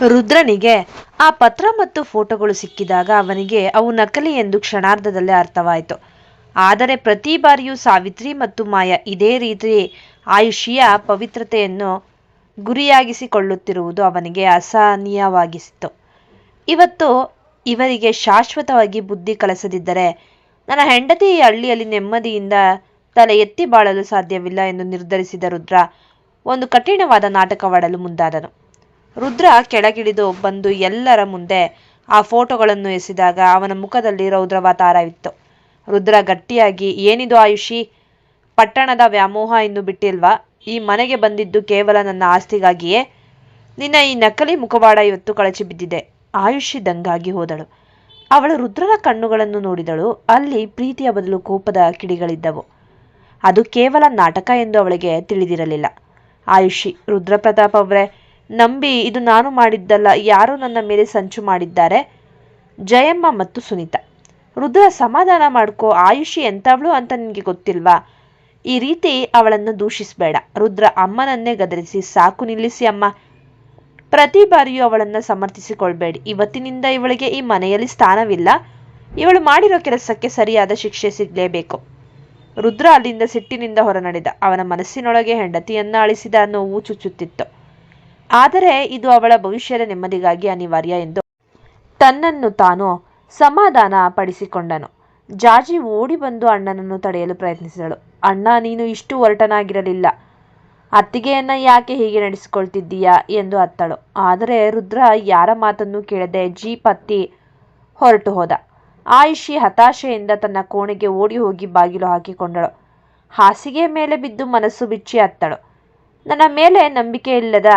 ರುದ್ರನಿಗೆ ಆ ಪತ್ರ ಮತ್ತು ಫೋಟೋಗಳು ಸಿಕ್ಕಿದಾಗ ಅವನಿಗೆ ಅವು ನಕಲಿ ಎಂದು ಕ್ಷಣಾರ್ಧದಲ್ಲೇ ಅರ್ಥವಾಯಿತು. ಆದರೆ ಪ್ರತಿ ಬಾರಿಯೂ ಸಾವಿತ್ರಿ ಮತ್ತು ಮಾಯಾ ಇದೇ ರೀತಿ ಆಯುಷಿಯ ಪವಿತ್ರತೆಯನ್ನು ಗುರಿಯಾಗಿಸಿಕೊಳ್ಳುತ್ತಿರುವುದು ಅವನಿಗೆ ಅಸಹನೀಯವಾಗಿಸಿತು. ಇವತ್ತು ಇವರಿಗೆ ಶಾಶ್ವತವಾಗಿ ಬುದ್ಧಿ ಕಲಿಸದಿದ್ದರೆ ನನ್ನ ಹೆಂಡತಿ ಈ ಹಳ್ಳಿಯಲ್ಲಿ ನೆಮ್ಮದಿಯಿಂದ ತಲೆ ಎತ್ತಿ ಬಾಳಲು ಸಾಧ್ಯವಿಲ್ಲ ಎಂದು ನಿರ್ಧರಿಸಿದ ರುದ್ರ ಒಂದು ಕಠಿಣವಾದ ನಾಟಕವಾಡಲು ಮುಂದಾದನು. ರುದ್ರ ಕೆಳಗಿಳಿದು ಬಂದು ಎಲ್ಲರ ಮುಂದೆ ಆ ಫೋಟೋಗಳನ್ನು ಎಸೆದಾಗ ಅವನ ಮುಖದಲ್ಲಿ ರೌದ್ರವತಾರವಿತ್ತು. ರುದ್ರ ಗಟ್ಟಿಯಾಗಿ, ಏನಿದು ಆಯುಷಿ, ಪಟ್ಟಣದ ವ್ಯಾಮೋಹ ಇನ್ನು ಬಿಟ್ಟಿಲ್ವಾ? ಈ ಮನೆಗೆ ಬಂದಿದ್ದು ಕೇವಲ ನನ್ನ ಆಸ್ತಿಗಾಗಿಯೇ? ನಿನ್ನ ಈ ನಕಲಿ ಮುಖವಾಡ ಇವತ್ತು ಕಳಚಿ ಬಿದ್ದಿದೆ. ಆಯುಷಿ ದಂಗಾಗಿ ಹೋದಳು. ಅವಳು ರುದ್ರನ ಕಣ್ಣುಗಳನ್ನು ನೋಡಿದಳು. ಅಲ್ಲಿ ಪ್ರೀತಿಯ ಬದಲು ಕೋಪದ ಕಿಡಿಗಳಿದ್ದವು. ಅದು ಕೇವಲ ನಾಟಕ ಎಂದು ಅವಳಿಗೆ ತಿಳಿದಿರಲಿಲ್ಲ. ಆಯುಷಿ, ರುದ್ರಪ್ರತಾಪ್ ಅವರೇ, ನಂಬಿ, ಇದು ನಾನು ಮಾಡಿದ್ದಲ್ಲ, ಯಾರೋ ನನ್ನ ಮೇಲೆ ಸಂಚು ಮಾಡಿದ್ದಾರೆ. ಜಯಮ್ಮ ಮತ್ತು ಸುನೀತಾ. ರುದ್ರ, ಸಮಾಧಾನ ಮಾಡ್ಕೋ. ಆಯುಷಿ ಎಂಥವಳು ಅಂತ ನಿನಗೆ ಗೊತ್ತಿಲ್ವಾ? ಈ ರೀತಿ ಅವಳನ್ನು ದೂಷಿಸಬೇಡ. ರುದ್ರ ಅಮ್ಮನನ್ನೇ ಗದರಿಸಿ, ಸಾಕು ನಿಲ್ಲಿಸಿ ಅಮ್ಮ. ಪ್ರತಿ ಬಾರಿಯೂ ಅವಳನ್ನು ಸಮರ್ಥಿಸಿಕೊಳ್ಬೇಡಿ. ಇವತ್ತಿನಿಂದ ಇವಳಿಗೆ ಈ ಮನೆಯಲ್ಲಿ ಸ್ಥಾನವಿಲ್ಲ. ಇವಳು ಮಾಡಿರೋ ಕೆಲಸಕ್ಕೆ ಸರಿಯಾದ ಶಿಕ್ಷೆ ಸಿಗಲೇಬೇಕು. ರುದ್ರ ಅಲ್ಲಿಂದ ಸಿಟ್ಟಿನಿಂದ ಹೊರನಡೆದ. ಅವನ ಮನಸ್ಸಿನೊಳಗೆ ಹೆಂಡತಿಯನ್ನ ಅಳಿಸಿದ ನೋವು ಚುಚ್ಚುತ್ತಿತ್ತು. ಆದರೆ ಇದು ಅವಳ ಭವಿಷ್ಯದ ನೆಮ್ಮದಿಗಾಗಿ ಅನಿವಾರ್ಯ ಎಂದು ತನ್ನನ್ನು ತಾನು ಸಮಾಧಾನ ಪಡಿಸಿಕೊಂಡನು. ಜಾಜಿ ಓಡಿ ಬಂದು ಅಣ್ಣನನ್ನು ತಡೆಯಲು ಪ್ರಯತ್ನಿಸಿದಳು. ಅಣ್ಣ, ನೀನು ಇಷ್ಟು ಒರಟನಾಗಿರಲಿಲ್ಲ. ಅತ್ತಿಗೆಯನ್ನ ಯಾಕೆ ಹೀಗೆ ನಡೆಸಿಕೊಳ್ತಿದ್ದೀಯಾ ಎಂದು ಅತ್ತಳು. ಆದರೆ ರುದ್ರ ಯಾರ ಮಾತನ್ನು ಕೇಳದೆ ಜೀಪ್ ಹತ್ತಿ ಹೊರಟು ಹೋದ. ಆಯುಷಿ ಹತಾಶೆಯಿಂದ ತನ್ನ ಕೋಣೆಗೆ ಓಡಿ ಹೋಗಿ ಬಾಗಿಲು ಹಾಕಿಕೊಂಡಳು. ಹಾಸಿಗೆ ಮೇಲೆ ಬಿದ್ದು ಮನಸ್ಸು ಬಿಚ್ಚಿ ಅತ್ತಳು. ನನ್ನ ಮೇಲೆ ನಂಬಿಕೆ ಇಲ್ಲದ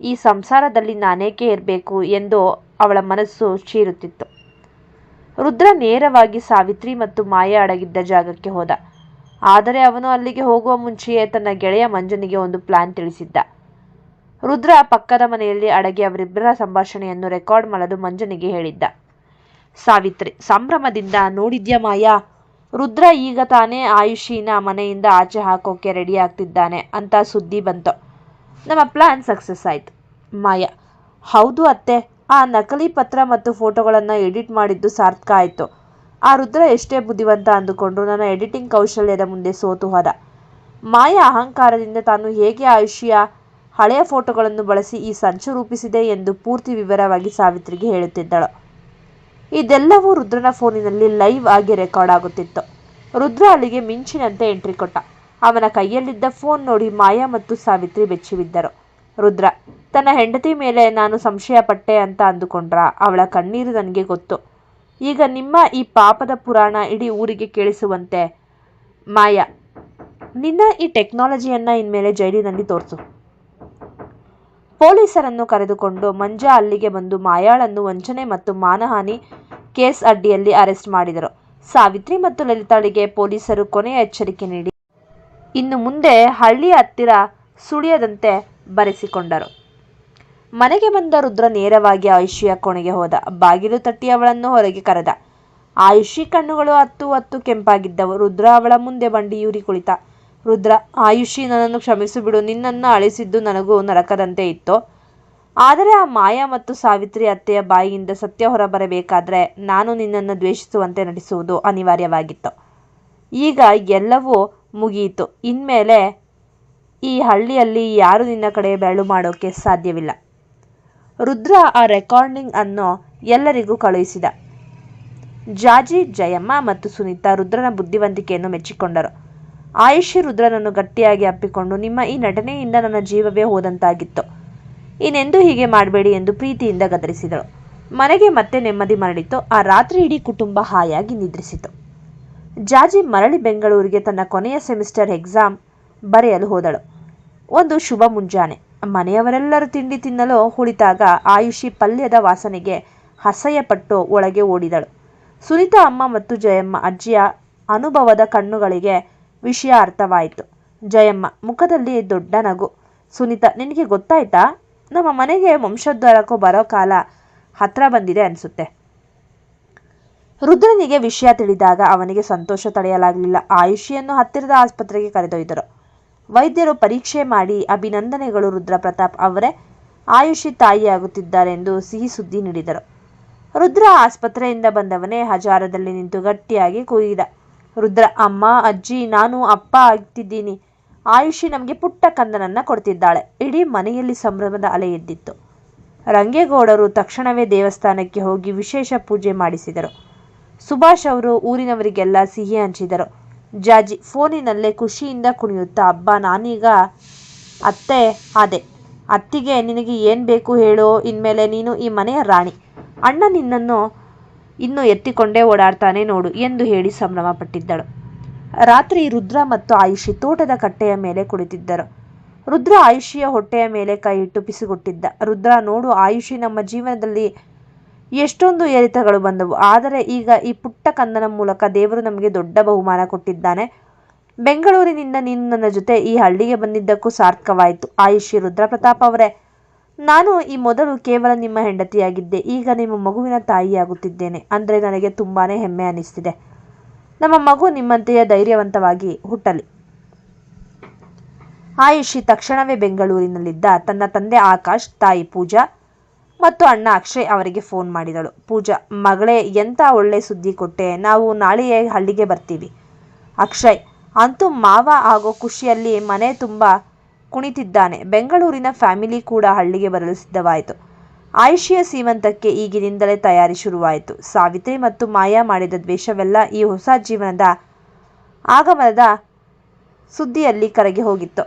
ಈ ಸಂಸಾರದಲ್ಲಿ ನಾನೇಕೆ ಇರಬೇಕು ಎಂದು ಅವಳ ಮನಸ್ಸು ಚೀರುತ್ತಿತ್ತು. ರುದ್ರ ನೇರವಾಗಿ ಸಾವಿತ್ರಿ ಮತ್ತು ಮಾಯಾ ಅಡಗಿದ್ದ ಜಾಗಕ್ಕೆ ಹೋದ. ಆದರೆ ಅವನು ಅಲ್ಲಿಗೆ ಹೋಗುವ ಮುಂಚೆಯೇ ತನ್ನ ಗೆಳೆಯ ಮಂಜನಿಗೆ ಒಂದು ಪ್ಲಾನ್ ತಿಳಿಸಿದ್ದ. ರುದ್ರ ಪಕ್ಕದ ಮನೆಯಲ್ಲಿ ಅಡಗಿ ಅವರಿಬ್ಬರ ಸಂಭಾಷಣೆಯನ್ನು ರೆಕಾರ್ಡ್ ಮಾಡಲು ಮಂಜನಿಗೆ ಹೇಳಿದ್ದ. ಸಾವಿತ್ರಿ ಸಂಭ್ರಮದಿಂದ, ನೋಡಿದ್ಯಾ ಮಾಯಾ, ರುದ್ರ ಈಗ ತಾನೇ ಆಯುಷಿನ ಮನೆಯಿಂದ ಆಚೆ ಹಾಕೋಕೆ ರೆಡಿ ಆಗ್ತಿದ್ದಾನೆ ಅಂತ ಸುದ್ದಿ ಬಂತು. ನಮ್ಮ ಪ್ಲಾನ್ ಸಕ್ಸಸ್ ಆಯ್ತು. ಮಾಯಾ, ಹೌದು ಅತ್ತೆ, ಆ ನಕಲಿ ಪತ್ರ ಮತ್ತು ಫೋಟೋಗಳನ್ನು ಎಡಿಟ್ ಮಾಡಿದ್ದು ಸಾರ್ಥಕ ಆಯಿತು. ಆ ರುದ್ರ ಎಷ್ಟೇ ಬುದ್ಧಿವಂತ ಅಂದುಕೊಂಡ್ರು ನನ್ನ ಎಡಿಟಿಂಗ್ ಕೌಶಲ್ಯದ ಮುಂದೆ ಸೋತು ಹೋದ. ಮಾಯಾ ಅಹಂಕಾರದಿಂದ ತಾನು ಹೇಗೆ ಆಯುಷಿಯ ಹಳೆಯ ಫೋಟೋಗಳನ್ನು ಬಳಸಿ ಈ ಸಂಚು ರೂಪಿಸಿದೆ ಎಂದು ಪೂರ್ತಿ ವಿವರವಾಗಿ ಸಾವಿತ್ರಿಗೆ ಹೇಳುತ್ತಿದ್ದಳು. ಇದೆಲ್ಲವೂ ರುದ್ರನ ಫೋನಿನಲ್ಲಿ ಲೈವ್ ಆಗಿ ರೆಕಾರ್ಡ್ ಆಗುತ್ತಿತ್ತು. ರುದ್ರ ಅಲ್ಲಿಗೆ ಮಿಂಚಿನಂತೆ ಎಂಟ್ರಿ ಕೊಟ್ಟ. ಅವನ ಕೈಯಲ್ಲಿದ್ದ ಫೋನ್ ನೋಡಿ ಮಾಯಾ ಮತ್ತು ಸಾವಿತ್ರಿ ಬೆಚ್ಚಿಬಿದ್ದರು. ರುದ್ರ, ತನ್ನ ಹೆಂಡತಿ ಮೇಲೆ ನಾನು ಸಂಶಯ ಪಟ್ಟೆ ಅಂತ ಅಂದುಕೊಂಡ್ರ? ಅವಳ ಕಣ್ಣೀರು ನನಗೆ ಗೊತ್ತು. ಈಗ ನಿಮ್ಮ ಈ ಪಾಪದ ಪುರಾಣ ಇಡೀ ಊರಿಗೆ ಕೇಳಿಸುವಂತೆ. ಮಾಯಾ, ನಿನ್ನ ಈ ಟೆಕ್ನಾಲಜಿಯನ್ನ ಇನ್ಮೇಲೆ ಜೈಲಿನಲ್ಲಿ ತೋರಿಸು. ಪೊಲೀಸರನ್ನು ಕರೆದುಕೊಂಡು ಮಂಜಾ ಅಲ್ಲಿಗೆ ಬಂದು ಮಾಯಾಳನ್ನು ವಂಚನೆ ಮತ್ತು ಮಾನಹಾನಿ ಕೇಸ್ ಅಡ್ಡಿಯಲ್ಲಿ ಅರೆಸ್ಟ್ ಮಾಡಿದರು. ಸಾವಿತ್ರಿ ಮತ್ತು ಲಲಿತಾಳಿಗೆ ಪೊಲೀಸರು ಕೊನೆಯ ಎಚ್ಚರಿಕೆ ನೀಡಿ ಇನ್ನು ಮುಂದೆ ಹಳ್ಳಿಯ ಹತ್ತಿರ ಸುಳಿಯದಂತೆ ಬರೆಸಿಕೊಂಡರು. ಮನೆಗೆ ಬಂದ ರುದ್ರ ನೇರವಾಗಿ ಆಯುಷಿಯ ಕೋಣೆಗೆ ಹೋದ. ಬಾಗಿಲು ತಟ್ಟಿ ಅವಳನ್ನು ಹೊರಗೆ ಕರೆದ. ಆಯುಷಿ ಕಣ್ಣುಗಳು ಹತ್ತು ಕೆಂಪಾಗಿದ್ದವು. ರುದ್ರ ಅವಳ ಮುಂದೆ ಬಂಡಿಯೂರಿ ಕುಳಿತ. ರುದ್ರ, ಆಯುಷಿ, ನನ್ನನ್ನು ಕ್ಷಮಿಸಿ ಬಿಡು. ನಿನ್ನನ್ನು ಅಳಿಸಿದ್ದು ನನಗೂ ನರಕದಂತೆ ಇತ್ತು. ಆದರೆ ಆ ಮಾಯಾ ಮತ್ತು ಸಾವಿತ್ರಿ ಅತ್ತೆಯ ಬಾಯಿಯಿಂದ ಸತ್ಯ ಹೊರಬರಬೇಕಾದ್ರೆ ನಾನು ನಿನ್ನನ್ನು ದ್ವೇಷಿಸುವಂತೆ ನಟಿಸುವುದು ಅನಿವಾರ್ಯವಾಗಿತ್ತು. ಈಗ ಎಲ್ಲವೂ ಮುಗಿಯಿತು. ಇನ್ಮೇಲೆ ಈ ಹಳ್ಳಿಯಲ್ಲಿ ಯಾರು ನಿನ್ನ ಕಡೆ ಬೆರಳು ಮಾಡೋಕೆ ಸಾಧ್ಯವಿಲ್ಲ. ರುದ್ರ ಆ ರೆಕಾರ್ಡಿಂಗ್ ಅನ್ನು ಎಲ್ಲರಿಗೂ ಕಳುಹಿಸಿದ. ಜಾಜಿ, ಜಯಮ್ಮ ಮತ್ತು ಸುನೀತಾ ರುದ್ರನ ಬುದ್ಧಿವಂತಿಕೆಯನ್ನು ಮೆಚ್ಚಿಕೊಂಡರು. ಆಯುಷಿ ರುದ್ರನನ್ನು ಗಟ್ಟಿಯಾಗಿ ಅಪ್ಪಿಕೊಂಡು, ನಿಮ್ಮ ಈ ನಟನೆಯಿಂದ ನನ್ನ ಜೀವವೇ ಹೋದಂತಾಗಿತ್ತು. ಇನ್ನೆಂದೂ ಹೀಗೆ ಮಾಡಬೇಡಿ ಎಂದು ಪ್ರೀತಿಯಿಂದ ಗದರಿಸಿದಳು. ಮನೆಗೆ ಮತ್ತೆ ನೆಮ್ಮದಿ ಮರಳಿತು. ಆ ರಾತ್ರಿ ಇಡೀ ಕುಟುಂಬ ಹಾಯಾಗಿ ನಿದ್ರಿಸಿತು. ಜಾಜಿ ಮರಳಿ ಬೆಂಗಳೂರಿಗೆ ತನ್ನ ಕೊನೆಯ ಸೆಮಿಸ್ಟರ್ ಎಕ್ಸಾಮ್ ಬರೆಯಲು ಹೋದಳು. ಒಂದು ಶುಭ ಮುಂಜಾನೆ. ಮನೆಯವರೆಲ್ಲರೂ ತಿಂಡಿ ತಿನ್ನಲು ಕುಳಿತಾಗ ಆಯುಷಿ ಪಲ್ಯದ ವಾಸನೆಗೆ ಅಸಹ್ಯಪಟ್ಟು ಒಳಗೆ ಓಡಿದಳು. ಸುನೀತಾ ಅಮ್ಮ ಮತ್ತು ಜಯಮ್ಮ ಅಜ್ಜಿಯ ಅನುಭವದ ಕಣ್ಣುಗಳಿಗೆ ವಿಷಯ ಅರ್ಥವಾಯಿತು. ಜಯಮ್ಮ ಮುಖದಲ್ಲಿ ದೊಡ್ಡ ನಗು. ಸುನೀತಾ, ನಿನಗೆ ಗೊತ್ತಾಯ್ತಾ? ನಮ್ಮ ಮನೆಗೆ ವಂಶೋದ್ಧಾರಕ್ಕೂ ಬರೋ ಕಾಲ ಹತ್ರ ಬಂದಿದೆ ಅನಿಸುತ್ತೆ. ರುದ್ರನಿಗೆ ವಿಷಯ ತಿಳಿದಾಗ ಅವನಿಗೆ ಸಂತೋಷ ತಡೆಯಲಾಗಲಿಲ್ಲ. ಆಯುಷಿಯನ್ನು ಹತ್ತಿರದ ಆಸ್ಪತ್ರೆಗೆ ಕರೆದೊಯ್ದರು. ವೈದ್ಯರು ಪರೀಕ್ಷೆ ಮಾಡಿ, ಅಭಿನಂದನೆಗಳು ರುದ್ರ ಪ್ರತಾಪ್ ಅವರೇ, ಆಯುಷಿ ತಾಯಿಯಾಗುತ್ತಿದ್ದಾರೆ ಎಂದು ಸಿಹಿ ಸುದ್ದಿ ನೀಡಿದರು. ರುದ್ರ ಆಸ್ಪತ್ರೆಯಿಂದ ಬಂದವನೇ ಹಜಾರದಲ್ಲಿ ನಿಂತು ಗಟ್ಟಿಯಾಗಿ ಕೂಗಿದ. ರುದ್ರ, ಅಮ್ಮ, ಅಜ್ಜಿ, ನಾನು ಅಪ್ಪ ಆಗ್ತಿದ್ದೀನಿ. ಆಯುಷಿ ನಮಗೆ ಪುಟ್ಟ ಕಂದನನ್ನ ಕೊಡ್ತಿದ್ದಾಳೆ. ಇಡೀ ಮನೆಯಲ್ಲಿ ಸಂಭ್ರಮದ ಅಲೆ ಎದ್ದಿತ್ತು. ರಂಗೇಗೌಡರು ತಕ್ಷಣವೇ ದೇವಸ್ಥಾನಕ್ಕೆ ಹೋಗಿ ವಿಶೇಷ ಪೂಜೆ ಮಾಡಿಸಿದರು. ಸುಭಾಷ್ ಅವರು ಊರಿನವರಿಗೆಲ್ಲ ಸಿಹಿ ಹಂಚಿದರು. ಜಾಜಿ ಫೋನಿನಲ್ಲೇ ಖುಷಿಯಿಂದ ಕುಣಿಯುತ್ತಾ, ಅಬ್ಬಾ, ನಾನೀಗ ಅತ್ತೆ ಆದೆ. ಅತ್ತಿಗೆ ನಿನಗೆ ಏನು ಬೇಕು ಹೇಳೋ, ಇನ್ಮೇಲೆ ನೀನು ಈ ಮನೆಯ ರಾಣಿ. ಅಣ್ಣ ನಿನ್ನನ್ನು ಇನ್ನೂ ಎತ್ತಿಕೊಂಡೇ ಓಡಾಡ್ತಾನೆ ನೋಡು ಎಂದು ಹೇಳಿ ಸಂಭ್ರಮ ಪಟ್ಟಿದ್ದಳು. ರಾತ್ರಿ ರುದ್ರ ಮತ್ತು ಆಯುಷಿ ತೋಟದ ಕಟ್ಟೆಯ ಮೇಲೆ ಕುಳಿತಿದ್ದರು. ರುದ್ರ ಆಯುಷಿಯ ಹೊಟ್ಟೆಯ ಮೇಲೆ ಕೈ ಇಟ್ಟು ಪಿಸುಗುಟ್ಟಿದ್ದ. ರುದ್ರ, ನೋಡು ಆಯುಷಿ, ನಮ್ಮ ಜೀವನದಲ್ಲಿ ಎಷ್ಟೊಂದು ಏರಿತಗಳು ಬಂದವು. ಆದರೆ ಈಗ ಈ ಪುಟ್ಟ ಕಂದನ ಮೂಲಕ ದೇವರು ನಮಗೆ ದೊಡ್ಡ ಬಹುಮಾನ ಕೊಟ್ಟಿದ್ದಾನೆ. ಬೆಂಗಳೂರಿನಿಂದ ನೀನು ನನ್ನ ಜೊತೆ ಈ ಹಳ್ಳಿಗೆ ಬಂದಿದ್ದಕ್ಕೂ ಸಾರ್ಥಕವಾಯಿತು. ಆಯುಷಿ, ರುದ್ರ ಪ್ರತಾಪ್ ಅವರೇ, ನಾನು ಈ ಮೊದಲು ಕೇವಲ ನಿಮ್ಮ ಹೆಂಡತಿಯಾಗಿದ್ದೆ. ಈಗ ನಿಮ್ಮ ಮಗುವಿನ ತಾಯಿಯಾಗುತ್ತಿದ್ದೇನೆ ಅಂದರೆ ನನಗೆ ತುಂಬಾನೇ ಹೆಮ್ಮೆ ಅನ್ನಿಸ್ತಿದೆ. ನಮ್ಮ ಮಗು ನಿಮ್ಮಂತೆಯೇ ಧೈರ್ಯವಂತವಾಗಿ ಹುಟ್ಟಲಿ. ಆಯುಷಿ ತಕ್ಷಣವೇ ಬೆಂಗಳೂರಿನಲ್ಲಿದ್ದ ತನ್ನ ತಂದೆ ಆಕಾಶ್, ತಾಯಿ ಪೂಜಾ ಮತ್ತು ಅಣ್ಣ ಅಕ್ಷಯ್ ಅವರಿಗೆ ಫೋನ್ ಮಾಡಿದಳು. ಪೂಜಾ, ಮಗಳೇ, ಎಂಥ ಒಳ್ಳೆ ಸುದ್ದಿ ಕೊಟ್ಟೆ. ನಾವು ನಾಳೆಯೇ ಹಳ್ಳಿಗೆ ಬರ್ತೀವಿ. ಅಕ್ಷಯ್, ಅಂತೂ ಮಾವ ಆಗೋ ಖುಷಿಯಲ್ಲಿ ಮನೆ ತುಂಬ ಕುಣಿತಿದ್ದಾನೆ. ಬೆಂಗಳೂರಿನ ಫ್ಯಾಮಿಲಿ ಕೂಡ ಹಳ್ಳಿಗೆ ಬರಲು ಸಿದ್ಧವಾಯಿತು. ಆಯುಷಿಯ ಸೀಮಂತಕ್ಕೆ ಈಗಿನಿಂದಲೇ ತಯಾರಿ ಶುರುವಾಯಿತು. ಸಾವಿತ್ರಿ ಮತ್ತು ಮಾಯಾ ಮಾಡಿದ ದ್ವೇಷವೆಲ್ಲ ಈ ಹೊಸ ಜೀವನದ ಆಗಮನದ ಸುದ್ದಿಯಲ್ಲಿ ಕರಗಿ ಹೋಗಿತ್ತು.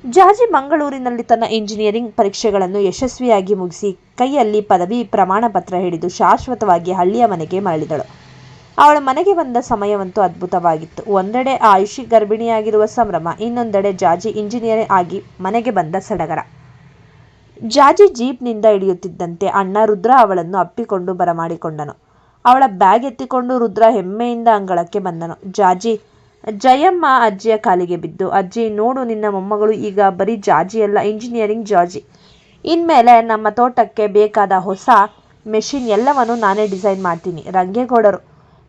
ಜಾಜಿ ಮಂಗಳೂರಿನಲ್ಲಿ ತನ್ನ ಇಂಜಿನಿಯರಿಂಗ್ ಪರೀಕ್ಷೆಗಳನ್ನು ಯಶಸ್ವಿಯಾಗಿ ಮುಗಿಸಿ ಕೈಯಲ್ಲಿ ಪದವಿ ಪ್ರಮಾಣ ಪತ್ರ ಹಿಡಿದು ಶಾಶ್ವತವಾಗಿ ಹಳ್ಳಿಯ ಮನೆಗೆ ಮರಳಿದಳು. ಅವಳ ಮನೆಗೆ ಬಂದ ಸಮಯವಂತೂ ಅದ್ಭುತವಾಗಿತ್ತು. ಒಂದೆಡೆ ಆಯುಷಿ ಗರ್ಭಿಣಿಯಾಗಿರುವ ಸಂಭ್ರಮ, ಇನ್ನೊಂದೆಡೆ ಜಾಜಿ ಇಂಜಿನಿಯರ್ ಆಗಿ ಮನೆಗೆ ಬಂದ ಸಡಗರ. ಜಾಜಿ ಜೀಪ್ನಿಂದ ಇಳಿಯುತ್ತಿದ್ದಂತೆ ಅಣ್ಣ ರುದ್ರ ಅವಳನ್ನು ಅಪ್ಪಿಕೊಂಡು ಬರಮಾಡಿಕೊಂಡನು. ಅವಳ ಬ್ಯಾಗ್ ಎತ್ತಿಕೊಂಡು ರುದ್ರ ಹೆಮ್ಮೆಯಿಂದ ಅಂಗಳಕ್ಕೆ ಬಂದನು. ಜಾಜಿ, ಜಯಮ್ಮ ಅಜ್ಜಿಯ ಕಾಲಿಗೆ ಬಿದ್ದು, ಅಜ್ಜಿ, ನೋಡು, ನಿನ್ನ ಮೊಮ್ಮಗಳು ಈಗ ಬರೀ ಜಾಜಿಯಲ್ಲ, ಇಂಜಿನಿಯರಿಂಗ್ ಜಾಜಿ. ಇನ್ಮೇಲೆ ನಮ್ಮ ತೋಟಕ್ಕೆ ಬೇಕಾದ ಹೊಸ ಮೆಷಿನ್ ಎಲ್ಲವನ್ನು ನಾನೇ ಡಿಸೈನ್ ಮಾಡ್ತೀನಿ. ರಂಗೇಗೌಡರು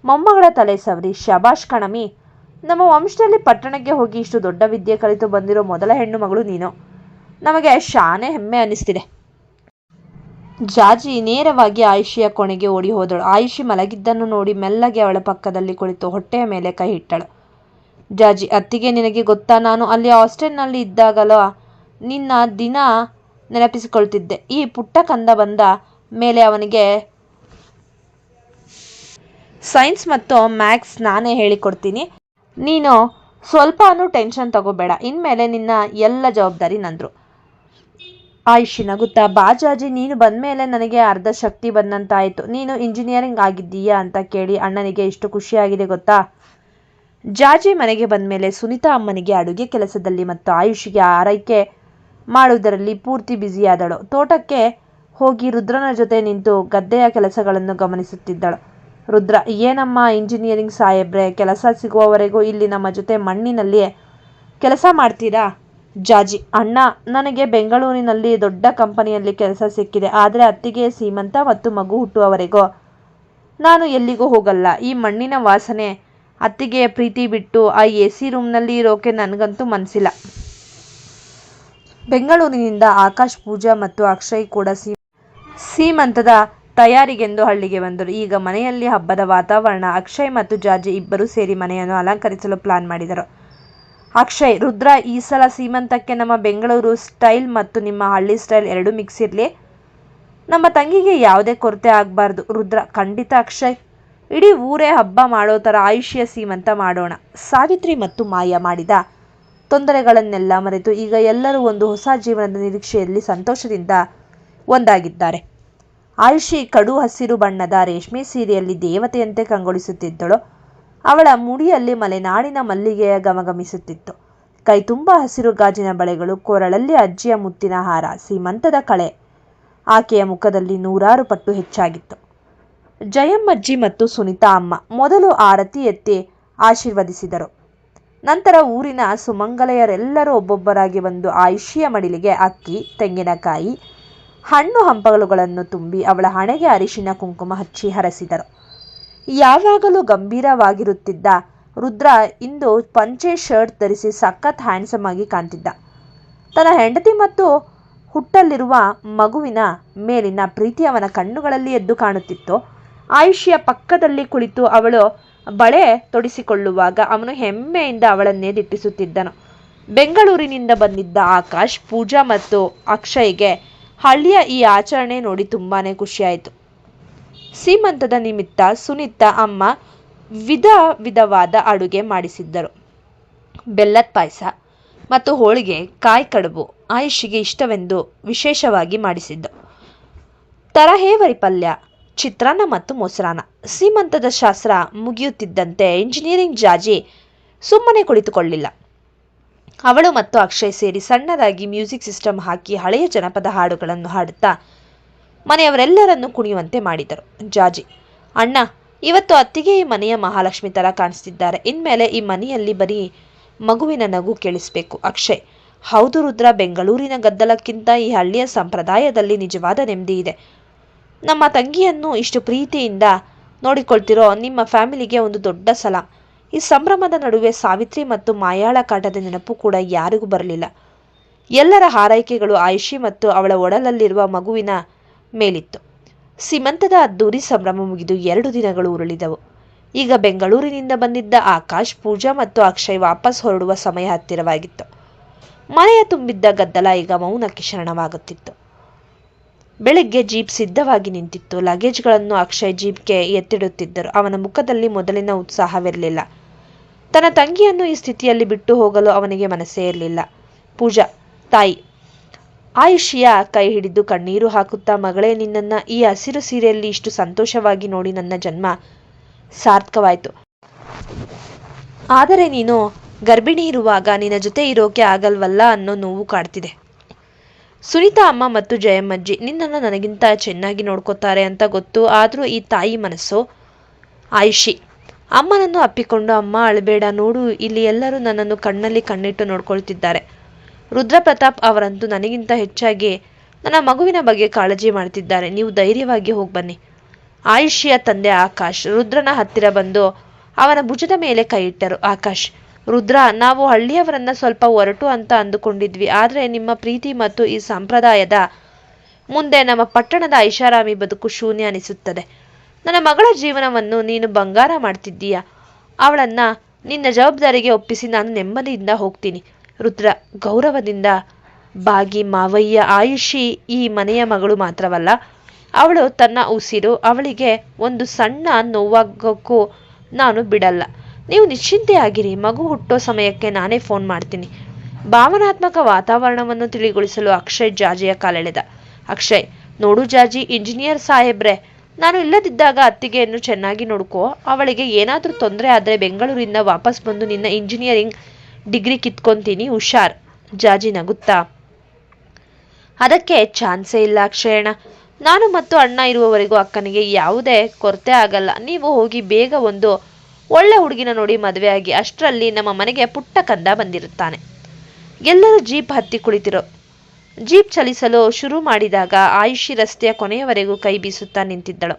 ಮೊಮ್ಮಗಳ ತಲೆ ಸವರಿ, ಶಬಾಷ್ ಕಣಮಿ, ನಮ್ಮ ವಂಶದಲ್ಲಿ ಪಟ್ಟಣಕ್ಕೆ ಹೋಗಿ ಇಷ್ಟು ದೊಡ್ಡ ವಿದ್ಯೆ ಕಲಿತು ಬಂದಿರೋ ಮೊದಲ ಹೆಣ್ಣು ಮಗಳು ನೀನು. ನಮಗೆ ಶಾನೆ ಹೆಮ್ಮೆ ಅನ್ನಿಸ್ತಿದೆ. ಜಾಜಿ ನೇರವಾಗಿ ಆಯುಷಿಯ ಕೊನೆಗೆ ಓಡಿ ಹೋದಳು. ಆಯುಷಿ ಮಲಗಿದ್ದನ್ನು ನೋಡಿ ಮೆಲ್ಲಗೆ ಅವಳ ಪಕ್ಕದಲ್ಲಿ ಕುಳಿತು ಹೊಟ್ಟೆಯ ಮೇಲೆ ಕೈ ಇಟ್ಟಳು. ಜಾಜಿ, ಅತ್ತಿಗೆ, ನಿನಗೆ ಗೊತ್ತಾ, ನಾನು ಅಲ್ಲಿ ಹಾಸ್ಟೆಲ್ನಲ್ಲಿ ಇದ್ದಾಗಲೋ ನಿನ್ನ ದಿನ ನೆನಪಿಸಿಕೊಳ್ತಿದ್ದೆ. ಈ ಪುಟ್ಟ ಕಂದ ಬಂದ ಮೇಲೆ ಅವನಿಗೆ ಸೈನ್ಸ್ ಮತ್ತು ಮ್ಯಾಥ್ಸ್ ನಾನೇ ಹೇಳಿಕೊಡ್ತೀನಿ. ನೀನು ಸ್ವಲ್ಪನೂ ಟೆನ್ಷನ್ ತಗೋಬೇಡ. ಇನ್ಮೇಲೆ ನಿನ್ನ ಎಲ್ಲ ಜವಾಬ್ದಾರಿ ನಂದ್ರು. ಆಯುಷಿ ನಗುತ್ತಾ, ಬಾ ಜಾಜಿ, ನೀನು ಬಂದಮೇಲೆ ನನಗೆ ಅರ್ಧ ಶಕ್ತಿ ಬಂದಂತಾಯಿತು. ನೀನು ಇಂಜಿನಿಯರಿಂಗ್ ಆಗಿದ್ದೀಯಾ ಅಂತ ಕೇಳಿ ಅಣ್ಣನಿಗೆ ಎಷ್ಟು ಖುಷಿಯಾಗಿದೆ ಗೊತ್ತಾ. ಜಾಜಿ ಮನೆಗೆ ಬಂದಮೇಲೆ ಸುನೀತಾ ಅಮ್ಮನಿಗೆ ಅಡುಗೆ ಕೆಲಸದಲ್ಲಿ ಮತ್ತು ಆಯುಷಿಗೆ ಆರೈಕೆ ಮಾಡುವುದರಲ್ಲಿ ಪೂರ್ತಿ ಬ್ಯುಸಿಯಾದಳು. ತೋಟಕ್ಕೆ ಹೋಗಿ ರುದ್ರನ ಜೊತೆ ನಿಂತು ಗದ್ದೆಯ ಕೆಲಸಗಳನ್ನು ಗಮನಿಸುತ್ತಿದ್ದಳು. ರುದ್ರ, ಏನಮ್ಮ ಇಂಜಿನಿಯರಿಂಗ್ ಸಾಹೇಬ್ರೆ, ಕೆಲಸ ಸಿಗುವವರೆಗೂ ಇಲ್ಲಿ ನಮ್ಮ ಜೊತೆ ಮಣ್ಣಿನಲ್ಲಿ ಕೆಲಸ ಮಾಡ್ತೀರಾ? ಜಾಜಿ, ಅಣ್ಣ, ನನಗೆ ಬೆಂಗಳೂರಿನಲ್ಲಿ ದೊಡ್ಡ ಕಂಪನಿಯಲ್ಲಿ ಕೆಲಸ ಸಿಕ್ಕಿದೆ. ಆದರೆ ಅತ್ತಿಗೆ ಸೀಮಂತ ಮತ್ತು ಮಗು ಹುಟ್ಟುವವರೆಗೂ ನಾನು ಎಲ್ಲಿಗೂ ಹೋಗಲ್ಲ. ಈ ಮಣ್ಣಿನ ವಾಸನೆ, ಅತ್ತಿಗೆಯ ಪ್ರೀತಿ ಬಿಟ್ಟು ಆ AC ರೂಮ್ನಲ್ಲಿ ಇರೋಕೆ ನನಗಂತೂ ಮನಸ್ಸಿಲ್ಲ. ಬೆಂಗಳೂರಿನಿಂದ ಆಕಾಶ್, ಪೂಜಾ ಮತ್ತು ಅಕ್ಷಯ್ ಕೂಡ ಸೀಮಂತದ ತಯಾರಿಗೆಂದು ಹಳ್ಳಿಗೆ ಬಂದರು. ಈಗ ಮನೆಯಲ್ಲಿ ಹಬ್ಬದ ವಾತಾವರಣ. ಅಕ್ಷಯ್ ಮತ್ತು ಜಾಜಿ ಇಬ್ಬರೂ ಸೇರಿ ಮನೆಯನ್ನು ಅಲಂಕರಿಸಲು ಪ್ಲಾನ್ ಮಾಡಿದರು. ಅಕ್ಷಯ್, ರುದ್ರ, ಈ ಸಲ ಸೀಮಂತಕ್ಕೆ ನಮ್ಮ ಬೆಂಗಳೂರು ಸ್ಟೈಲ್ ಮತ್ತು ನಿಮ್ಮ ಹಳ್ಳಿ ಸ್ಟೈಲ್ ಎರಡೂ ಮಿಕ್ಸ್ ಇರಲಿ. ನಮ್ಮ ತಂಗಿಗೆ ಯಾವುದೇ ಕೊರತೆ ಆಗಬಾರ್ದು. ರುದ್ರ, ಖಂಡಿತ ಅಕ್ಷಯ್, ಇಡೀ ಊರೇ ಹಬ್ಬ ಮಾಡೋ ಥರ ಆಯುಷಿಯ ಸೀಮಂತ ಮಾಡೋಣ. ಸಾವಿತ್ರಿ ಮತ್ತು ಮಾಯಾ ಮಾಡಿದ ತೊಂದರೆಗಳನ್ನೆಲ್ಲ ಮರೆತು ಈಗ ಎಲ್ಲರೂ ಒಂದು ಹೊಸ ಜೀವನದ ನಿರೀಕ್ಷೆಯಲ್ಲಿ ಸಂತೋಷದಿಂದ ಒಂದಾಗಿದ್ದಾರೆ. ಆಯುಷಿ ಕಡು ಹಸಿರು ಬಣ್ಣದ ರೇಷ್ಮೆ ಸೀರೆಯಲ್ಲಿ ದೇವತೆಯಂತೆ ಕಂಗೊಳಿಸುತ್ತಿದ್ದಳು. ಅವಳ ಮುಡಿಯಲ್ಲಿ ಮಲೆನಾಡಿನ ಮಲ್ಲಿಗೆಯ ಗಮಗಮಿಸುತ್ತಿತ್ತು. ಕೈ ತುಂಬ ಹಸಿರು ಗಾಜಿನ ಬಳೆಗಳು, ಕೊರಳಲ್ಲಿ ಅಜ್ಜಿಯ ಮುತ್ತಿನ ಹಾರ. ಸೀಮಂತದ ಕಳೆ ಆಕೆಯ ಮುಖದಲ್ಲಿ 100 ಪಟ್ಟು ಹೆಚ್ಚಾಗಿತ್ತು. ಜಯಮ್ಮಜ್ಜಿ ಮತ್ತು ಸುನೀತಾ ಅಮ್ಮ ಮೊದಲು ಆರತಿ ಎತ್ತಿ ಆಶೀರ್ವದಿಸಿದರು. ನಂತರ ಊರಿನ ಸುಮಂಗಲೆಯರೆಲ್ಲರೂ ಒಬ್ಬೊಬ್ಬರಾಗಿ ಬಂದು ಆಯುಷಿಯ ಮಡಿಲಿಗೆ ಅಕ್ಕಿ, ತೆಂಗಿನಕಾಯಿ, ಹಣ್ಣು ಹಂಪಲುಗಳನ್ನು ತುಂಬಿ ಅವಳ ಹಣೆಗೆ ಅರಿಶಿನ ಕುಂಕುಮ ಹಚ್ಚಿ ಹರಸಿದರು. ಯಾವಾಗಲೂ ಗಂಭೀರವಾಗಿರುತ್ತಿದ್ದ ರುದ್ರ ಇಂದು ಪಂಚೆ ಶರ್ಟ್ ಧರಿಸಿ ಸಖತ್ ಹ್ಯಾಂಡ್ಸಮ್ ಆಗಿ ಕಾಣ್ತಿದ್ದ. ತನ್ನ ಹೆಂಡತಿ ಮತ್ತು ಹುಟ್ಟಲಿರುವ ಮಗುವಿನ ಮೇಲಿನ ಪ್ರೀತಿ ಅವನ ಕಣ್ಣುಗಳಲ್ಲಿ ಎದ್ದು ಕಾಣುತ್ತಿತ್ತು. ಆಯುಷಿಯ ಪಕ್ಕದಲ್ಲಿ ಕುಳಿತು ಅವಳು ಬಳೆ ತೊಡಿಸಿಕೊಳ್ಳುವಾಗ ಅವನು ಹೆಮ್ಮೆಯಿಂದ ಅವಳನ್ನೇ ದಿಟ್ಟಿಸುತ್ತಿದ್ದನು. ಬೆಂಗಳೂರಿನಿಂದ ಬಂದಿದ್ದ ಆಕಾಶ್, ಪೂಜಾ ಮತ್ತು ಅಕ್ಷಯ್ಗೆ ಹಳ್ಳಿಯ ಈ ಆಚರಣೆ ನೋಡಿ ತುಂಬಾನೇ ಖುಷಿಯಾಯಿತು. ಸೀಮಂತದ ನಿಮಿತ್ತ ಸುನೀತಾ ಅಮ್ಮ ವಿಧ ವಿಧವಾದ ಅಡುಗೆ ಮಾಡಿಸಿದ್ದರು. ಬೆಲ್ಲದ ಪಾಯಸ ಮತ್ತು ಹೋಳಿಗೆ, ಕಾಯಿ ಕಡುಬು ಆಯುಷಿಗೆ ಇಷ್ಟವೆಂದು ವಿಶೇಷವಾಗಿ ಮಾಡಿಸಿದ್ದು. ತರಹೇವರಿ ಪಲ್ಯ, ಚಿತ್ರಾನ್ನ ಮತ್ತು ಮೊಸರಾನ್ನ. ಸೀಮಂತದ ಶಾಸ್ತ್ರ ಮುಗಿಯುತ್ತಿದ್ದಂತೆ ಇಂಜಿನಿಯರಿಂಗ್ ಜಾಜಿ ಸುಮ್ಮನೆ ಕುಳಿತುಕೊಳ್ಳಿಲ್ಲ. ಅವಳು ಮತ್ತು ಅಕ್ಷಯ್ ಸೇರಿ ಸಣ್ಣದಾಗಿ ಮ್ಯೂಸಿಕ್ ಸಿಸ್ಟಮ್ ಹಾಕಿ ಹಳೆಯ ಜನಪದ ಹಾಡುಗಳನ್ನು ಹಾಡುತ್ತಾ ಮನೆಯವರೆಲ್ಲರನ್ನು ಕುಣಿಯುವಂತೆ ಮಾಡಿದರು. ಜಾಜಿ, ಅಣ್ಣ, ಇವತ್ತು ಅತ್ತಿಗೆ ಈ ಮನೆಯ ಮಹಾಲಕ್ಷ್ಮಿ ತರ ಕಾಣಿಸ್ತಿದ್ದಾರೆ. ಇನ್ಮೇಲೆ ಈ ಮನೆಯಲ್ಲಿ ಬರೀ ಮಗುವಿನ ನಗು ಕೇಳಿಸ್ಬೇಕು. ಅಕ್ಷಯ್, ಹೌದು ರುದ್ರ, ಬೆಂಗಳೂರಿನ ಗದ್ದಲಕ್ಕಿಂತ ಈ ಹಳ್ಳಿಯ ಸಂಪ್ರದಾಯದಲ್ಲಿ ನಿಜವಾದ ನೆಮ್ಮದಿ ಇದೆ. ನಮ್ಮ ತಂಗಿಯನ್ನು ಇಷ್ಟು ಪ್ರೀತಿಯಿಂದ ನೋಡಿಕೊಳ್ತಿರೋ ನಿಮ್ಮ ಫ್ಯಾಮಿಲಿಗೆ ಒಂದು ದೊಡ್ಡ ಸಲಾಂ. ಈ ಸಂಭ್ರಮದ ನಡುವೆ ಸಾವಿತ್ರಿ ಮತ್ತು ಮಾಯಾಳ ಕಾಟದ ನೆನಪು ಕೂಡ ಯಾರಿಗೂ ಬರಲಿಲ್ಲ. ಎಲ್ಲರ ಹಾರೈಕೆಗಳು ಆಯುಷಿ ಮತ್ತು ಅವಳ ಒಡಲಲ್ಲಿರುವ ಮಗುವಿನ ಮೇಲಿತ್ತು. ಸೀಮಂತದ ಅದ್ದೂರಿ ಸಂಭ್ರಮ ಮುಗಿದು 2 ದಿನಗಳು ಉರುಳಿದವು. ಈಗ ಬೆಂಗಳೂರಿನಿಂದ ಬಂದಿದ್ದ ಆಕಾಶ್, ಪೂಜಾ ಮತ್ತು ಅಕ್ಷಯ್ ವಾಪಸ್ ಹೊರಡುವ ಸಮಯ ಹತ್ತಿರವಾಗಿತ್ತು. ಮನೆಯ ತುಂಬಿದ್ದ ಗದ್ದಲ ಈಗ ಮೌನಕ್ಕೆ ಶರಣವಾಗುತ್ತಿತ್ತು. ಬೆಳಗ್ಗೆ ಜೀಪ್ ಸಿದ್ಧವಾಗಿ ನಿಂತಿತ್ತು. ಲಗೇಜ್ಗಳನ್ನು ಅಕ್ಷಯ್ ಜೀಪ್ಗೆ ಎತ್ತಿಡುತ್ತಿದ್ದರು. ಅವನ ಮುಖದಲ್ಲಿ ಮೊದಲಿನ ಉತ್ಸಾಹವಿರಲಿಲ್ಲ. ತನ್ನ ತಂಗಿಯನ್ನು ಈ ಸ್ಥಿತಿಯಲ್ಲಿ ಬಿಟ್ಟು ಹೋಗಲು ಅವನಿಗೆ ಮನಸ್ಸೇ ಇರಲಿಲ್ಲ. ಪೂಜಾ, ತಾಯಿ, ಆಯುಷಿಯ ಕೈ ಹಿಡಿದು ಕಣ್ಣೀರು ಹಾಕುತ್ತಾ, ಮಗಳೇ, ನಿನ್ನನ್ನು ಈ ಹಸಿರು ಸೀರೆಯಲ್ಲಿ ಇಷ್ಟು ಸಂತೋಷವಾಗಿ ನೋಡಿ ನನ್ನ ಜನ್ಮ ಸಾರ್ಥಕವಾಯಿತು. ಆದರೆ ನೀನು ಗರ್ಭಿಣಿ ಇರುವಾಗ ನಿನ್ನ ಜೊತೆ ಇರೋಕೆ ಆಗಲ್ವಲ್ಲ ಅನ್ನೋ ನೋವು ಕಾಡ್ತಿದೆ. ಸುನೀತಾ ಅಮ್ಮ ಮತ್ತು ಜಯಮ್ಮಜ್ಜಿ ನಿನ್ನನ್ನು ನನಗಿಂತ ಚೆನ್ನಾಗಿ ನೋಡ್ಕೋತಾರೆ ಅಂತ ಗೊತ್ತು. ಆದರೂ ಈ ತಾಯಿ ಮನಸ್ಸು. ಆಯುಷಿ ಅಮ್ಮನನ್ನು ಅಪ್ಪಿಕೊಂಡು, ಅಮ್ಮ ಅಳಬೇಡ, ನೋಡು ಇಲ್ಲಿ ಎಲ್ಲರೂ ನನ್ನನ್ನು ಕಣ್ಣಲ್ಲಿ ಕಣ್ಣಿಟ್ಟು ನೋಡ್ಕೊಳ್ತಿದ್ದಾರೆ. ರುದ್ರಪ್ರತಾಪ್ ಅವರಂತೂ ನನಗಿಂತ ಹೆಚ್ಚಾಗಿ ನನ್ನ ಮಗುವಿನ ಬಗ್ಗೆ ಕಾಳಜಿ ಮಾಡ್ತಿದ್ದಾರೆ. ನೀವು ಧೈರ್ಯವಾಗಿ ಹೋಗಿ ಬನ್ನಿ. ಆಯುಷಿಯ ತಂದೆ ಆಕಾಶ್ ರುದ್ರನ ಹತ್ತಿರ ಬಂದು ಅವನ ಭುಜದ ಮೇಲೆ ಕೈ ಇಟ್ಟರು. ಆಕಾಶ್, ರುದ್ರ, ನಾವು ಹಳ್ಳಿಯವರನ್ನ ಸ್ವಲ್ಪ ಒರಟು ಅಂತ ಅಂದುಕೊಂಡಿದ್ವಿ. ಆದರೆ ನಿಮ್ಮ ಪ್ರೀತಿ ಮತ್ತು ಈ ಸಂಪ್ರದಾಯದ ಮುಂದೆ ನಮ್ಮ ಪಟ್ಟಣದ ಐಷಾರಾಮಿ ಬದುಕು ಶೂನ್ಯ ಅನಿಸುತ್ತದೆ. ನನ್ನ ಮಗಳ ಜೀವನವನ್ನು ನೀನು ಬಂಗಾರ ಮಾಡ್ತಿದ್ದೀಯ. ಅವಳನ್ನ ನಿನ್ನ ಜವಾಬ್ದಾರಿಗೆ ಒಪ್ಪಿಸಿ ನಾನು ನೆಮ್ಮದಿಯಿಂದ ಹೋಗ್ತೀನಿ. ರುದ್ರ ಗೌರವದಿಂದ ಬಾಗಿ, ಮಾವಯ್ಯ, ಆಯುಷಿ ಈ ಮನೆಯ ಮಗಳು ಮಾತ್ರವಲ್ಲ, ಅವಳು ತನ್ನ ಉಸಿರು. ಅವಳಿಗೆ ಒಂದು ಸಣ್ಣ ನೋವಾಗೋಕ್ಕೂ ನಾನು ಬಿಡಲ್ಲ. ನೀವು ನಿಶ್ಚಿಂತೆಯಾಗಿರಿ. ಮಗು ಹುಟ್ಟೋ ಸಮಯಕ್ಕೆ ನಾನೇ ಫೋನ್ ಮಾಡ್ತೀನಿ. ಭಾವನಾತ್ಮಕ ವಾತಾವರಣವನ್ನು ತಿಳಿಗೊಳಿಸಲು ಅಕ್ಷಯ್ ಜಾಜಿಯ ಕಾಲೆಳೆದ. ಅಕ್ಷಯ್, ನೋಡು ಜಾಜಿ, ಇಂಜಿನಿಯರ್ ಸಾಹೇಬ್ರೆ, ನಾನು ಇಲ್ಲದಿದ್ದಾಗ ಅತ್ತಿಗೆಯನ್ನು ಚೆನ್ನಾಗಿ ನೋಡ್ಕೋ. ಅವಳಿಗೆ ಏನಾದರೂ ತೊಂದರೆ ಆದರೆ ಬೆಂಗಳೂರಿಂದ ವಾಪಸ್ ಬಂದು ನಿನ್ನ ಇಂಜಿನಿಯರಿಂಗ್ ಡಿಗ್ರಿ ಕಿತ್ಕೊಂತೀನಿ, ಹುಷಾರ್. ಜಾಜಿ ನಗುತ್ತಾ, ಅದಕ್ಕೆ ಚಾನ್ಸೇ ಇಲ್ಲ ಅಕ್ಷಯಣ್ಣ. ನಾನು ಮತ್ತು ಅಣ್ಣ ಇರುವವರೆಗೂ ಅಕ್ಕನಿಗೆ ಯಾವುದೇ ಕೊರತೆ ಆಗಲ್ಲ. ನೀವು ಹೋಗಿ ಬೇಗ ಒಂದು ಒಳ್ಳೆ ಹುಡುಗಿನ ನೋಡಿ ಮದುವೆ ಆಗಿ. ಅಷ್ಟರಲ್ಲಿ ನಮ್ಮ ಮನೆಗೆ ಪುಟ್ಟ ಕಂದ ಬಂದಿರುತ್ತಾನೆ. ಎಲ್ಲರೂ ಜೀಪ್ ಹತ್ತಿ ಕುಳಿತಿರೋ. ಜೀಪ್ ಚಲಿಸಲು ಶುರು ಮಾಡಿದಾಗ ಆಯುಷಿ ರಸ್ತೆಯ ಕೊನೆಯವರೆಗೂ ಕೈ ಬೀಸುತ್ತಾ ನಿಂತಿದ್ದಳು.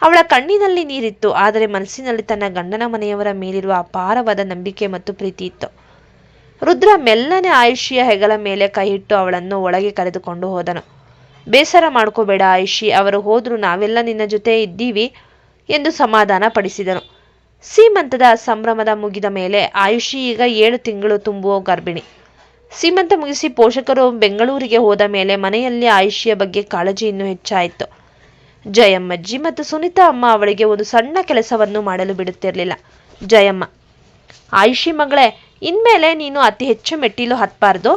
ಅವಳ ಕಣ್ಣಿನಲ್ಲಿ ನೀರಿತ್ತು, ಆದರೆ ಮನಸ್ಸಿನಲ್ಲಿ ತನ್ನ ಗಂಡನ ಮನೆಯವರ ಮೇಲಿರುವ ಅಪಾರವಾದ ನಂಬಿಕೆ ಮತ್ತು ಪ್ರೀತಿ ಇತ್ತು. ರುದ್ರ ಮೆಲ್ಲನೆ ಆಯುಷಿಯ ಹೆಗಲ ಮೇಲೆ ಕೈ ಇಟ್ಟು ಅವಳನ್ನು ಒಳಗೆ ಕರೆದುಕೊಂಡು ಹೋದನು. ಬೇಸರ ಮಾಡ್ಕೋಬೇಡ ಆಯುಷಿ, ಅವರು ಹೋದ್ರು ನಾವೆಲ್ಲ ನಿನ್ನ ಜೊತೆ ಇದ್ದೀವಿ ಎಂದು ಸಮಾಧಾನ ಪಡಿಸಿದನು. ಸೀಮಂತದ ಸಂಭ್ರಮದ ಮುಗಿದ ಮೇಲೆ ಆಯುಷಿ ಈಗ 7 ತಿಂಗಳು ತುಂಬುವ ಗರ್ಭಿಣಿ. ಸೀಮಂತ ಮುಗಿಸಿ ಪೋಷಕರು ಬೆಂಗಳೂರಿಗೆ ಹೋದ ಮೇಲೆ ಮನೆಯಲ್ಲಿ ಆಯುಷಿಯ ಬಗ್ಗೆ ಕಾಳಜಿ ಇನ್ನೂ ಹೆಚ್ಚಾಯಿತು. ಜಯಮ್ಮಜ್ಜಿ ಮತ್ತು ಸುನೀತಾ ಅಮ್ಮ ಅವಳಿಗೆ ಒಂದು ಸಣ್ಣ ಕೆಲಸವನ್ನು ಮಾಡಲು ಬಿಡುತ್ತಿರಲಿಲ್ಲ. ಜಯಮ್ಮ, ಆಯುಷಿ ಮಗಳೇ, ಇನ್ಮೇಲೆ ನೀನು ಅತಿ ಹೆಚ್ಚು ಮೆಟ್ಟಿಲು ಹತ್ತಬಾರ್ದು.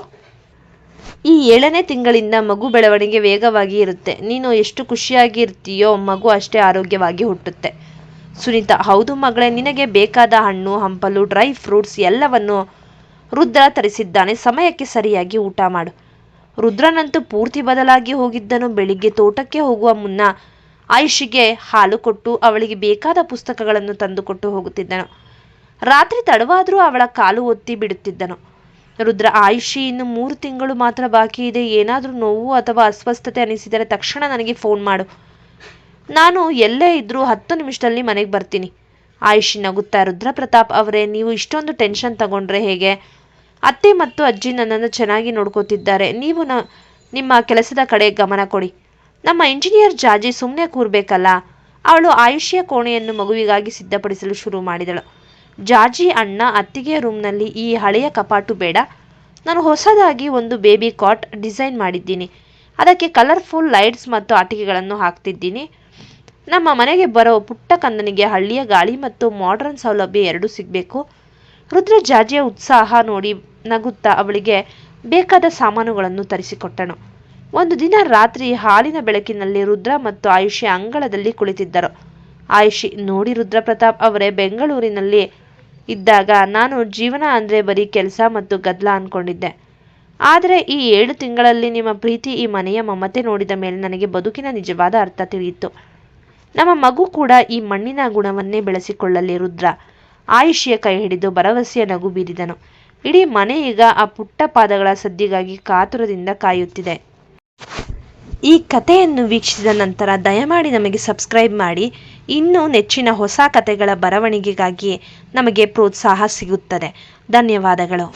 ಈ 7ನೇ ತಿಂಗಳಿಂದ ಮಗು ಬೆಳವಣಿಗೆ ವೇಗವಾಗಿ ಇರುತ್ತೆ. ನೀನು ಎಷ್ಟು ಖುಷಿಯಾಗಿ ಇರ್ತೀಯೋ ಮಗು ಅಷ್ಟೇ ಆರೋಗ್ಯವಾಗಿ ಹುಟ್ಟುತ್ತೆ. ಸುನೀತಾ, ಹೌದು ಮಗಳೇ, ನಿನಗೆ ಬೇಕಾದ ಹಣ್ಣು ಹಂಪಲು ಡ್ರೈ ಫ್ರೂಟ್ಸ್ ಎಲ್ಲವನ್ನು ರುದ್ರ ತರಿಸಿದ್ದಾನೆ. ಸಮಯಕ್ಕೆ ಸರಿಯಾಗಿ ಊಟ ಮಾಡು. ರುದ್ರನಂತೂ ಪೂರ್ತಿ ಬದಲಾಗಿ ಹೋಗಿದ್ದನು. ಬೆಳಿಗ್ಗೆ ತೋಟಕ್ಕೆ ಹೋಗುವ ಮುನ್ನ ಆಯುಷಿಗೆ ಹಾಲು ಕೊಟ್ಟು ಅವಳಿಗೆ ಬೇಕಾದ ಪುಸ್ತಕಗಳನ್ನು ತಂದುಕೊಟ್ಟು ಹೋಗುತ್ತಿದ್ದನು. ರಾತ್ರಿ ತಡವಾದರೂ ಅವಳ ಕಾಲು ಒತ್ತಿ ಬಿಡುತ್ತಿದ್ದನು. ರುದ್ರ, ಆಯುಷಿ, ಇನ್ನು 3 ತಿಂಗಳು ಮಾತ್ರ ಬಾಕಿ ಇದೆ. ಏನಾದರೂ ನೋವು ಅಥವಾ ಅಸ್ವಸ್ಥತೆ ಅನಿಸಿದರೆ ತಕ್ಷಣ ನನಗೆ ಫೋನ್ ಮಾಡು. ನಾನು ಎಲ್ಲೇ ಇದ್ರೂ 10 ನಿಮಿಷದಲ್ಲಿ ಮನೆಗೆ ಬರ್ತೀನಿ. ಆಯುಷಿ ನಗುತ್ತಾ, ರುದ್ರಪ್ರತಾಪ್ ಅವರೇ, ನೀವು ಇಷ್ಟೊಂದು ಟೆನ್ಷನ್ ತಗೊಂಡ್ರೆ ಹೇಗೆ? ಅತ್ತೆ ಮತ್ತು ಅಜ್ಜಿ ನನ್ನನ್ನು ಚೆನ್ನಾಗಿ ನೋಡ್ಕೋತಿದ್ದಾರೆ. ನಿಮ್ಮ ಕೆಲಸದ ಕಡೆ ಗಮನ ಕೊಡಿ. ನಮ್ಮ ಇಂಜಿನಿಯರ್ ಜಾಜಿ ಸುಮ್ಮನೆ ಕೂರ್ಬೇಕಲ್ಲ. ಅವಳು ಆಯುಷ್ಯ ಕೋಣೆಯನ್ನು ಮಗುವಿಗಾಗಿ ಸಿದ್ಧಪಡಿಸಲು ಶುರು ಮಾಡಿದಳು. ಜಾಜಿ ಅಣ್ಣ, ಅತ್ತಿಗೆಯ ರೂಮ್ನಲ್ಲಿ ಈ ಹಳೆಯ ಕಪಾಟು ಬೇಡ. ನಾನು ಹೊಸದಾಗಿ ಒಂದು ಬೇಬಿ ಕಾಟ್ ಡಿಸೈನ್ ಮಾಡಿದ್ದೀನಿ. ಅದಕ್ಕೆ ಕಲರ್ಫುಲ್ ಲೈಟ್ಸ್ ಮತ್ತು ಆಟಿಕೆಗಳನ್ನು ಹಾಕ್ತಿದ್ದೀನಿ. ನಮ್ಮ ಮನೆಗೆ ಬರೋ ಪುಟ್ಟ ಕಂದನಿಗೆ ಹಳ್ಳಿಯ ಗಾಳಿ ಮತ್ತು ಮಾಡರ್ನ್ ಸೌಲಭ್ಯ ಎರಡೂ ಸಿಗಬೇಕು. ರುದ್ರ ಜಾಜಿಯ ಉತ್ಸಾಹ ನೋಡಿ ನಗುತ್ತಾ ಅವಳಿಗೆ ಬೇಕಾದ ಸಾಮಾನುಗಳನ್ನು ತರಿಸಿಕೊಟ್ಟನು. ಒಂದು ದಿನ ರಾತ್ರಿ ಹಾಲಿನ ಬೆಳಕಿನಲ್ಲಿ ರುದ್ರ ಮತ್ತು ಆಯುಷಿ ಅಂಗಳದಲ್ಲಿ ಕುಳಿತಿದ್ದರು. ಆಯುಷಿ, ನೋಡಿ ರುದ್ರಪ್ರತಾಪ್ ಅವರೇ, ಬೆಂಗಳೂರಿನಲ್ಲಿ ಇದ್ದಾಗ ನಾನು ಜೀವನ ಅಂದರೆ ಬರೀ ಕೆಲಸ ಮತ್ತು ಗದ್ದಲ ಅಂದ್ಕೊಂಡಿದ್ದೆ. ಆದರೆ ಈ 7 ತಿಂಗಳಲ್ಲಿ ನಿಮ್ಮ ಪ್ರೀತಿ, ಈ ಮನೆಯ ಮಮತೆ ನೋಡಿದ ಮೇಲೆ ನನಗೆ ಬದುಕಿನ ನಿಜವಾದ ಅರ್ಥ ತಿಳಿಯಿತು. ನಮ್ಮ ಮಗು ಕೂಡ ಈ ಮಣ್ಣಿನ ಗುಣವನ್ನೇ ಬೆಳೆಸಿಕೊಳ್ಳಲಿ. ರುದ್ರ ಆಯುಷಿಯ ಕೈ ಹಿಡಿದು ಭರವಸೆಯ ನಗು ಬೀರಿದನು. ಇಡೀ ಮನೆ ಈಗ ಆ ಪುಟ್ಟ ಪಾದಗಳ ಸದ್ದಿಗಾಗಿ ಕಾತುರದಿಂದ ಕಾಯುತ್ತಿದೆ. ಈ ಕಥೆಯನ್ನು ವೀಕ್ಷಿಸಿದ ನಂತರ ದಯಮಾಡಿ ನಮಗೆ ಸಬ್ಸ್ಕ್ರೈಬ್ ಮಾಡಿ. ಇನ್ನೂ ನೆಚ್ಚಿನ ಹೊಸ ಕಥೆಗಳ ಬರವಣಿಗೆಗಾಗಿ ನಮಗೆ ಪ್ರೋತ್ಸಾಹ ಸಿಗುತ್ತದೆ. ಧನ್ಯವಾದಗಳು.